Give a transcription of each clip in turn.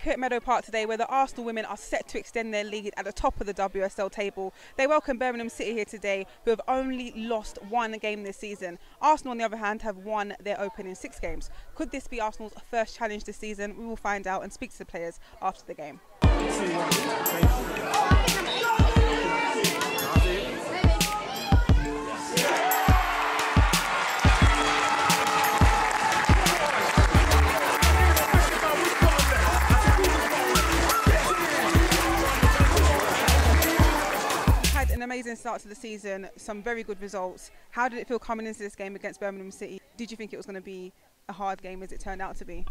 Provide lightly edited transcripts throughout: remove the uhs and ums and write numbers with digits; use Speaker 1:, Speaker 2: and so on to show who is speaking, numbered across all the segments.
Speaker 1: here at Meadow Park today where the Arsenal women are set to extend their lead at the top of the WSL table. They welcome Birmingham City here today, who have only lost one game this season. Arsenal, on the other hand, have won their opening 6 games. Could this be Arsenal's first challenge this season? We will find out and speak to the players after the game. An amazing start to the season, some very good results. How did it feel coming into this game against Birmingham City? Did you think it was going to be a hard game as it turned out to be?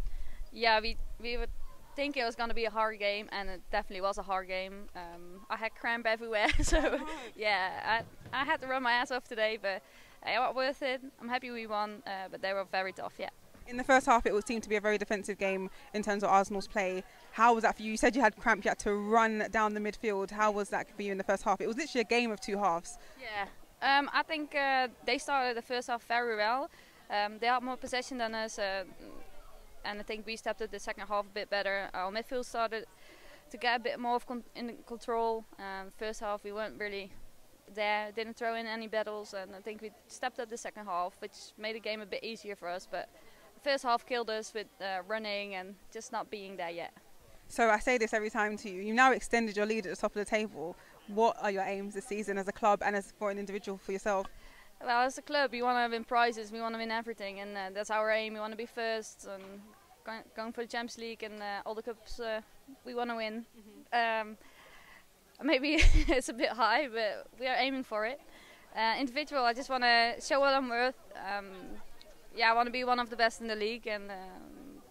Speaker 2: Yeah, we would think it was going to be a hard game, and it definitely was a hard game. I had cramp everywhere, so yeah, I had to run my ass off today, but it was worth it. I'm happy we won, but they were very tough, yeah.
Speaker 1: In the first half, it would seem to be a very defensive game in terms of Arsenal's play. How was that for you? You said you had cramp, you had to run down the midfield. How was that for you in the first half? It was literally a game of 2 halves.
Speaker 2: Yeah, I think they started the first half very well. They had more possession than us, and I think we stepped up the second half a bit better. Our midfield started to get a bit more in control. First half, we weren't really there, didn't throw in any battles, and I think we stepped up the second half, which made the game a bit easier for us. But first half killed us with running and just not being there yet.
Speaker 1: So I say this every time to you. You've now extended your lead at the top of the table. What are your aims this season as a club and as for an individual for yourself?
Speaker 2: Well, as a club, we want to win prizes. We want to win everything, and that's our aim. We want to be first and going for the Champions League and all the cups we want to win. Maybe it's a bit high, but we are aiming for it. Individual, I just want to show what I'm worth. Yeah, I want to be one of the best in the league and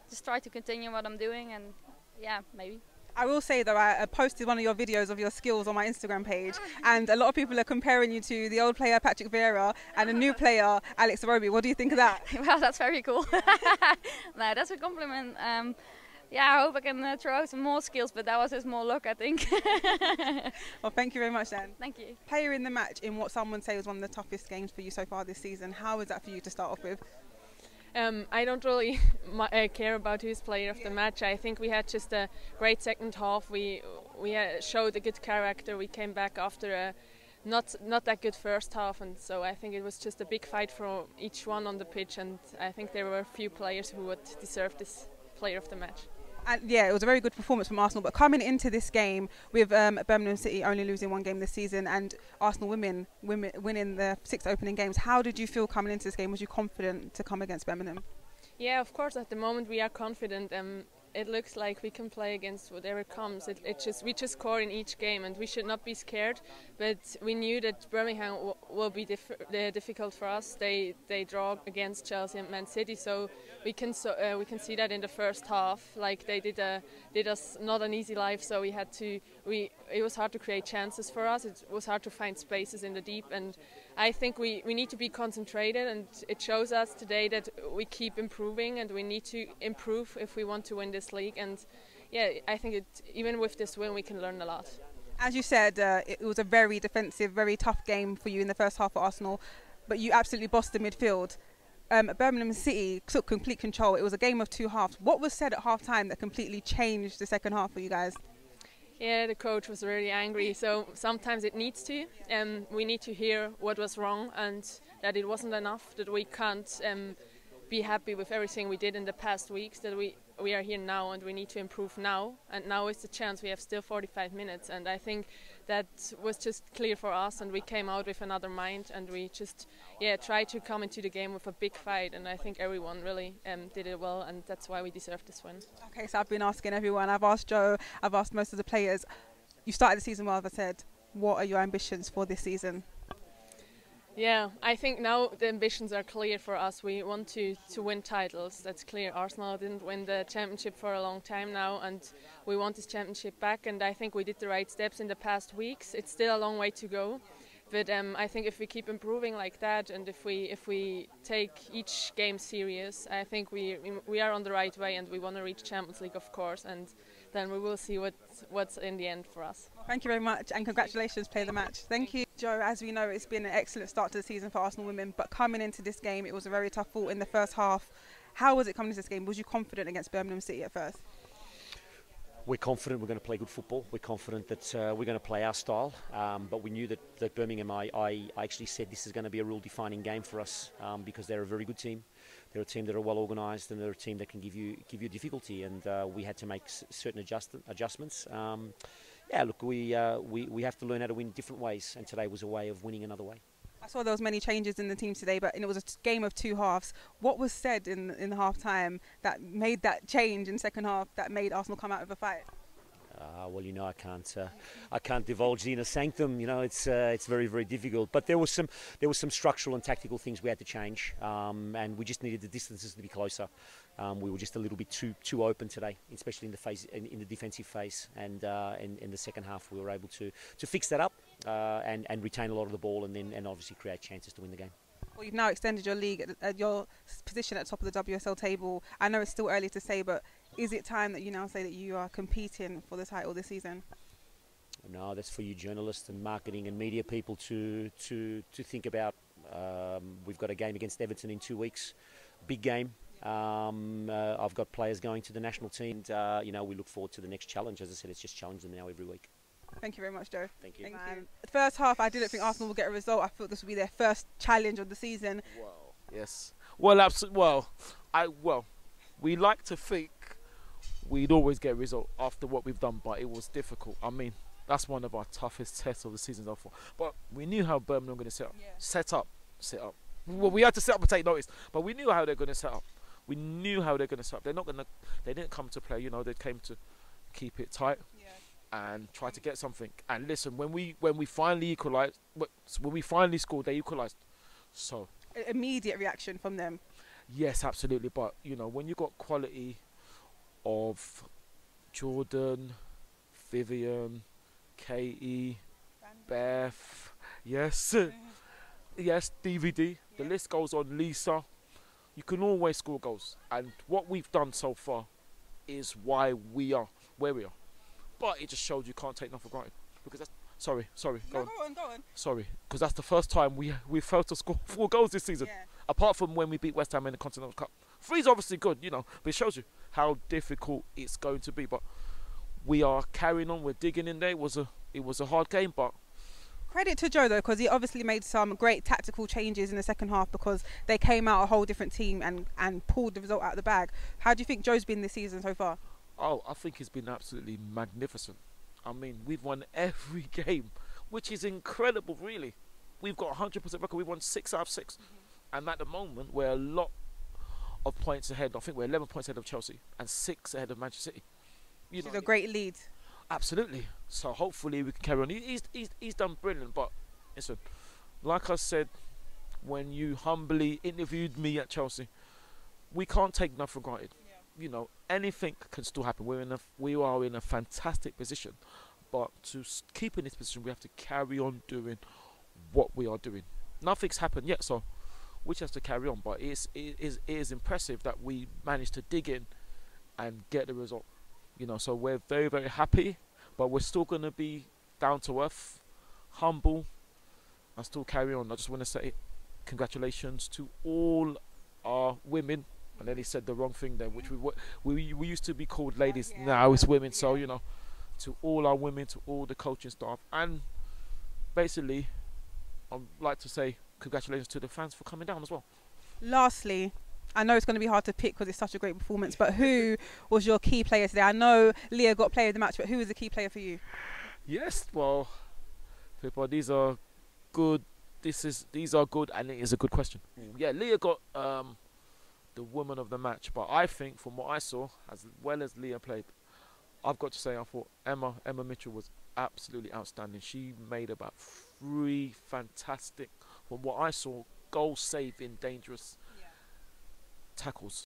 Speaker 2: just try to continue what I'm doing, and yeah, maybe. I
Speaker 1: will say though, I posted one of your videos of your skills on my Instagram page, and a lot of people are comparing you to the old player Patrick Vieira and a new player Alex Iwobi. What do you think of that?
Speaker 2: Well, that's very cool. No, that's a compliment. Yeah, I hope I can throw out some more skills, but that was just more luck, I think.
Speaker 1: Well, thank you very much, Dan.
Speaker 2: Thank you.
Speaker 1: Player in the match in what some would say was one of the toughest games for you so far this season. How was that for you to start off with?
Speaker 3: I don't really care about who's player of the match. I think we had just a great second half. We showed a good character. We came back after a not that good first half, and so I think it was just a big fight for each one on the pitch, and I think there were a few players who would deserve this player of the match.
Speaker 1: And yeah, it was a very good performance from Arsenal. But coming into this game with Birmingham City only losing 1 game this season and Arsenal women winning the 6 opening games, how did you feel coming into this game? Was you confident to come against Birmingham?
Speaker 3: Yeah, of course. At the moment, we are confident. It looks like we can play against whatever comes. We just score in each game, and we should not be scared. But we knew that Birmingham will be difficult for us. They draw against Chelsea and Man City, so we can see that in the first half. Like they did us not an easy life. So it was hard to create chances for us. It was hard to find spaces in the deep, and I think we need to be concentrated, and it shows us today that we keep improving, and we need to improve if we want to win this league. And yeah, I think even with this win we can learn a lot.
Speaker 1: As you said, it was a very defensive, very tough game for you in the first half for Arsenal, but you absolutely bossed the midfield. Birmingham City took complete control. It was a game of 2 halves. What was said at half time that completely changed the second half for you guys?
Speaker 3: Yeah, the coach was really angry, so sometimes it needs to. We need to hear what was wrong and that it wasn't enough, that we can't be happy with everything we did in the past weeks, that we are here now and we need to improve now, and now is the chance. We have still 45 minutes, and I think that was just clear for us, and we came out with another mind, and we just tried to come into the game with a big fight, and I think everyone really did it well, and that's why we deserve this win.
Speaker 1: Okay, so I've been asking everyone. I've asked Joe, I've asked most of the players. You started the season well, as I said. What are your ambitions for this season?
Speaker 3: Yeah, I think now the ambitions are clear for us. We want to win titles, that's clear. Arsenal didn't win the championship for a long time now, and we want this championship back, and I think we did the right steps in the past weeks. It's still a long way to go, but I think if we keep improving like that, and if we take each game serious, I think we are on the right way, and we want to reach Champions League, of course, and then we will see what's in the end for us.
Speaker 1: Thank you very much, and congratulations, player of the match. Thank you. Joe, as we know, it's been an excellent start to the season for Arsenal women, but coming into this game, it was a very tough fought in the first half. How was it coming into this game? Was you confident against Birmingham City at first?
Speaker 4: We're confident we're going to play good football. We're confident that we're going to play our style. But we knew that Birmingham, I actually said this is going to be a real defining game for us because they're a very good team. They're a team that are well organised and they're a team that can give you difficulty. And we had to make certain adjustments. Yeah, look, we have to learn how to win different ways. And today was a way of winning another way.
Speaker 1: I saw there was many changes in the team today, but it was a game of two halves. What was said in the half time that made that change in second half that made Arsenal come out with a fight?
Speaker 4: Well, you know, I can't divulge the inner sanctum. You know, it's very, very difficult. But there was some structural and tactical things we had to change, and we just needed the distances to be closer. We were just a little bit too open today, especially in the defensive phase. And in the second half, we were able to fix that up and retain a lot of the ball, and obviously create chances to win the game.
Speaker 1: Well, you've now extended your league, your position at the top of the WSL table. I know it's still early to say, but is it time that you now say that you are competing for the title this season?
Speaker 4: No, that's for you journalists and marketing and media people to think about. We've got a game against Everton in 2 weeks, big game. I've got players going to the national team. And, you know, we look forward to the next challenge. As I said, it's just challenge them now every week.
Speaker 1: Thank you very much, Joe.
Speaker 4: Thank you.
Speaker 1: The first half, I didn't think Arsenal would get a result. I thought this would be their first challenge of the season.
Speaker 5: Well, yes. Well, absolutely. Well, we like to think we'd always get a result after what we've done, but it was difficult. I mean, that's one of our toughest tests of the season so far. But we knew how Birmingham were going to set up. Yeah. Set up. Well, we had to set up and take notice, but we knew how they're going to set up. We knew how they're going to set up. They didn't come to play. You know, they came to keep it tight. Yeah. And try to get something. And listen, when we finally equalised, when we finally scored, they equalised. So
Speaker 1: immediate reaction from them.
Speaker 5: Yes, absolutely. But you know, when you got quality of Jordan, Vivian, Katie, Beth, yes, yes, DVD. The list goes on. Lisa, you can always score goals. And what we've done so far is why we are where we are. But it just shows you can't take nothing for granted. Because that's sorry. Go on. Sorry, because that's the first time we failed to score 4 goals this season. Yeah. Apart from when we beat West Ham in the Continental Cup. 3's obviously good, you know, but it shows you how difficult it's going to be. But we are carrying on. We're digging in there. It was a hard game, but
Speaker 1: credit to Joe though, because he obviously made some great tactical changes in the second half because they came out a whole different team and pulled the result out of the bag. How do you think Joe's been this season so far?
Speaker 5: Oh, I think he's been absolutely magnificent. I mean, we've won every game, which is incredible, really. We've got 100% record. We've won 6 out of 6. Mm-hmm. And at the moment, we're a lot of points ahead. I think we're 11 points ahead of Chelsea and 6 ahead of Manchester City.
Speaker 1: Which is a great lead.
Speaker 5: Absolutely. So hopefully we can carry on. He's done brilliant. But listen, like I said, when you humbly interviewed me at Chelsea, we can't take nothing for granted. You know, anything can still happen. We are in a fantastic position, but to keep in this position, we have to carry on doing what we are doing. Nothing's happened yet, so we just have to carry on. But it is impressive that we managed to dig in and get the result. You know, so we're very, very happy, but we're still going to be down to earth, humble, and still carry on. I just want to say congratulations to all our women. And then he said the wrong thing then, which we used to be called ladies. Yeah. Now it's women. So, you know, to all our women, to all the coaching staff. And basically, I'd like to say congratulations to the fans for coming down as well.
Speaker 1: Lastly, I know it's going to be hard to pick because it's such a great performance, but who was your key player today? I know Lia got player of the match, but who was the key player for you?
Speaker 5: Yes, well, people, these are good. These are good, and it is a good question. Yeah, Lia got the woman of the match, but I think from what I saw, as well as Lia played, I've got to say I thought Emma Mitchell was absolutely outstanding. She made about 3 fantastic, from what I saw, goal saving dangerous tackles.